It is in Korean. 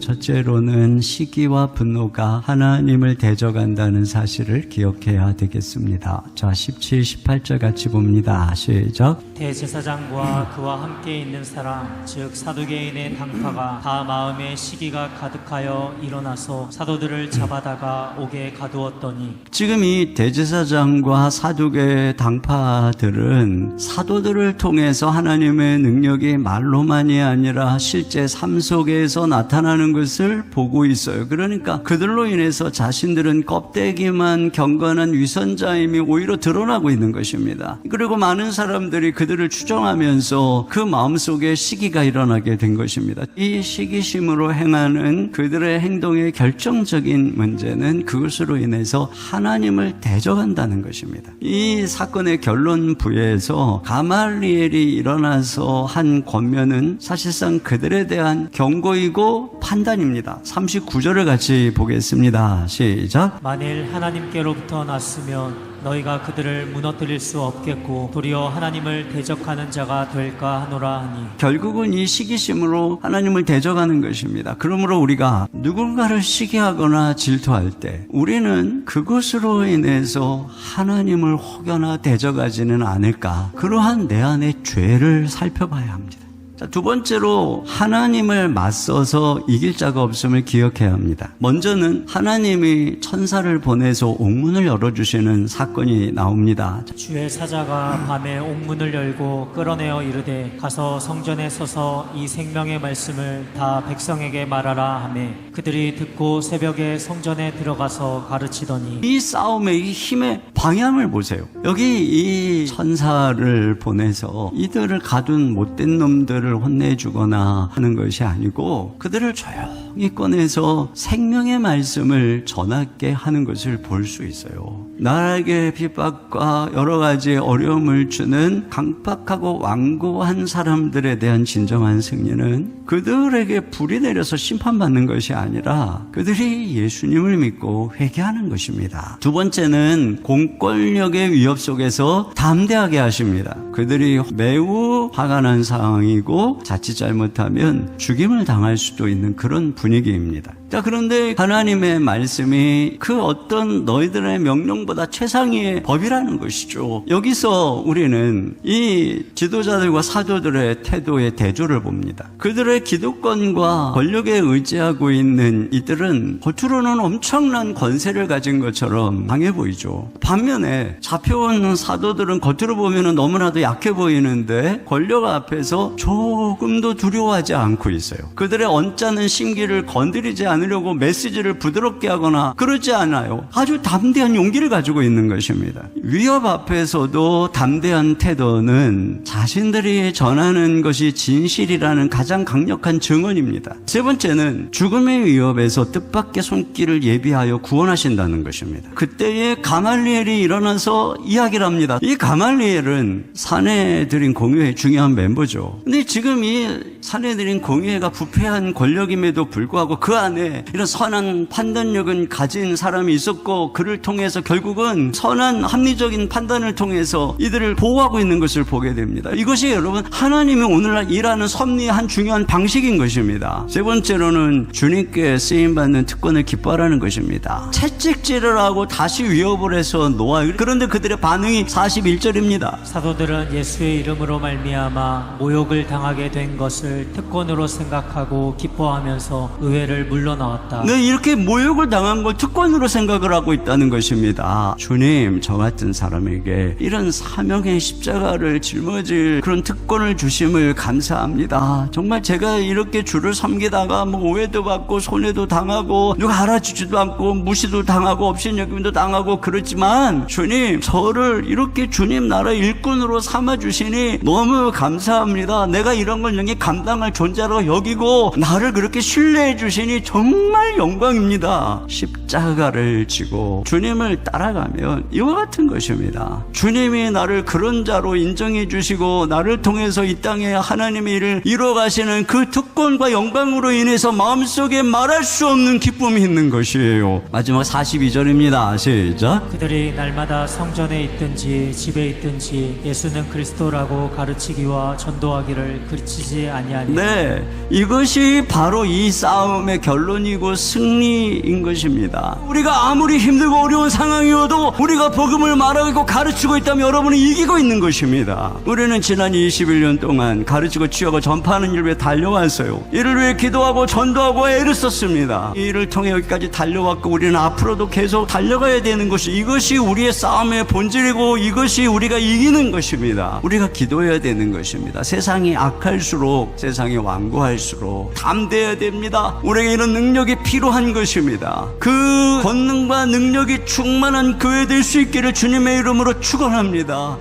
첫째로는 시기와 분노가 하나님을 대적한다는 사실을 기억해야 되겠습니다. 자, 17, 18절 같이 봅니다. 시작. 대제사장과 그와 함께 있는 사람 즉 사두개인의 당파가 다 마음에 시기가 가득하여 일어나서 사도들을 잡아다가 옥에 가두었더니. 지금 이 대제사장과 사두개 당파들은 사도들을 통해서 하나님의 능력이 말로만이 아니라 실제 삶 속에서 나타나는 것을 보고 있어요. 그러니까 그들로 인해서 자신들은 껍데기만 경건한 위선자임이 오히려 드러나고 있는 것입니다. 그리고 많은 사람들이 그들을 추종하면서 그 마음속에 시기가 일어나게 된 것입니다. 이 시기심으로 행하는 그들의 행동의 결정적인 문제는 그것으로 인해서 하나님을 대적한다는 것입니다. 이 사건의 결론부에서 가말리엘이 일어나서 한 권면은 사실상 그들에 대한 경고이고 판단입니다. 39절을 같이 보겠습니다. 시작. 만일 하나님께로부터 났으면 너희가 그들을 무너뜨릴 수 없겠고 도리어 하나님을 대적하는 자가 될까 하노라 하니. 결국은 이 시기심으로 하나님을 대적하는 것입니다. 그러므로 우리가 누군가를 시기하거나 질투할 때 우리는 그것으로 인해서 하나님을 혹여나 대적하지는 않을까, 그러한 내 안의 죄를 살펴봐야 합니다. 자, 두 번째로 하나님을 맞서서 이길 자가 없음을 기억해야 합니다. 먼저는 하나님이 천사를 보내서 옥문을 열어주시는 사건이 나옵니다. 주의 사자가 밤에 옥문을 열고 끌어내어 이르되 가서 성전에 서서 이 생명의 말씀을 다 백성에게 말하라 하매 그들이 듣고 새벽에 성전에 들어가서 가르치더니. 이 싸움의 이 힘의 방향을 보세요. 여기 이 천사를 보내서 이들을 가둔 못된 놈들을 혼내주거나 하는 것이 아니고 그들을 조용히 꺼내서 생명의 말씀을 전하게 하는 것을 볼 수 있어요. 나에게 핍박과 여러 가지 어려움을 주는 강팍하고 완고한 사람들에 대한 진정한 승리는 그들에게 불이 내려서 심판받는 것이 아니라 그들이 예수님을 믿고 회개하는 것입니다. 두 번째는 공권력의 위협 속에서 담대하게 하십니다. 그들이 매우 화가 난 상황이고 자칫 잘못하면 죽임을 당할 수도 있는 그런 분위기입니다. 자, 그런데 하나님의 말씀이 그 어떤 너희들의 명령보다 최상위의 법이라는 것이죠. 여기서 우리는 이 지도자들과 사도들의 태도의 대조를 봅니다. 그들의 기득권과 권력에 의지하고 있는 이들은 겉으로는 엄청난 권세를 가진 것처럼 강해 보이죠. 반면에 잡혀온 사도들은 겉으로 보면 너무나도 약해 보이는데 권력 앞에서 조금도 두려워하지 않고 있어요. 그들의 언짢은 심기를 건드리지 않으려고 메시지를 부드럽게 하거나 그러지 않아요. 아주 담대한 용기를 가지고 있는 것입니다. 위협 앞에서도 담대한 태도는 자신들이 전하는 것이 진실이라는 가장 강력한 증언입니다. 세 번째는 죽음의 위협에서 뜻밖의 손길을 예비하여 구원하신다는 것입니다. 그때에 가말리엘이 일어나서 이야기를 합니다. 이 가말리엘은 사내들인 공회의 중요한 멤버죠. 근데 지금 이 사내들인 공회가 부패한 권력임에도 불구하고 그 안에 이런 선한 판단력은 가진 사람이 있었고 그를 통해서 결국은 선한 합리적인 판단을 통해서 이들을 보호하고 있는 것을 보게 됩니다. 이것이 여러분 하나님이 오늘날 일하는 섭리의 한 중요한 방식인 것입니다. 세 번째로는 주님께 쓰임받는 특권을 기뻐하라는 것입니다. 채찍질을 하고 다시 위협을 해서 놓아요. 그런데 그들의 반응이 41절입니다. 사도들은 예수의 이름으로 말미암아 모욕을 당하게 된 것을 특권으로 생각하고 기뻐하면서 의회를 물러나왔다. 네, 이렇게 모욕을 당한 걸 특권으로 생각을 하고 있다는 것입니다. 주님, 저 같은 사람에게 이런 사명의 십자가를 짊어질 그런 특권을 주심을 감사합니다. 정말 제가 이렇게 주를 섬기다가 오해도 받고 손해도 당하고 누가 알아주지도 않고 무시도 당하고 업신여김도 당하고 그렇지만 주님, 저를 이렇게 주님 나라 일꾼으로 삼아주시니 너무 감사합니다. 내가 이런 걸 감당할 존재라고 여기고 나를 그렇게 신뢰해 주시니 정말 영광입니다. 십자가를 지고 주님을 따라가면 이와 같은 것입니다. 주님이 나를 그런 자로 인정해 주시고 나를 통해서 이 땅에 하나님의 일을 이루어가시는 그 특권과 영광으로 인해서 마음속에 말할 수 없는 기쁨이 있는 것이에요. 마지막 42절입니다. 시작. 그들이 날마다 성전에 있든지 집에 있든지 예수는 그리스도라고 가르치기와 전도하기를 그치지 아니하니. 네, 이것이 바로 이 싸움의 결론이고 승리인 것입니다. 우리가 아무리 힘들고 어려운 상황이어도 우리가 복음을 말하고 가르치고 있다면 여러분은 이기고 있는 것입니다. 우리는 지난 21년 동안 가르치고 치유하고 전파하는 일을 위해 달려왔어요. 이를 위해 기도하고 전도하고 애를 썼습니다. 이 일을 통해 여기까지 달려왔고 우리는 앞으로도 계속 달려가야 되는 것이, 이것이 우리의 싸움의 본질이고 이것이 우리가 이기는 것입니다. 우리가 기도해야 되는 것입니다. 세상이 악할수록, 세상이 완고할수록 담대해야 됩니다. 우리에게 이런 능력이 필요한 것입니다. 그 권능과 능력이 충만한 교회 될 수 있기를 주님의 이름으로 축원합니다.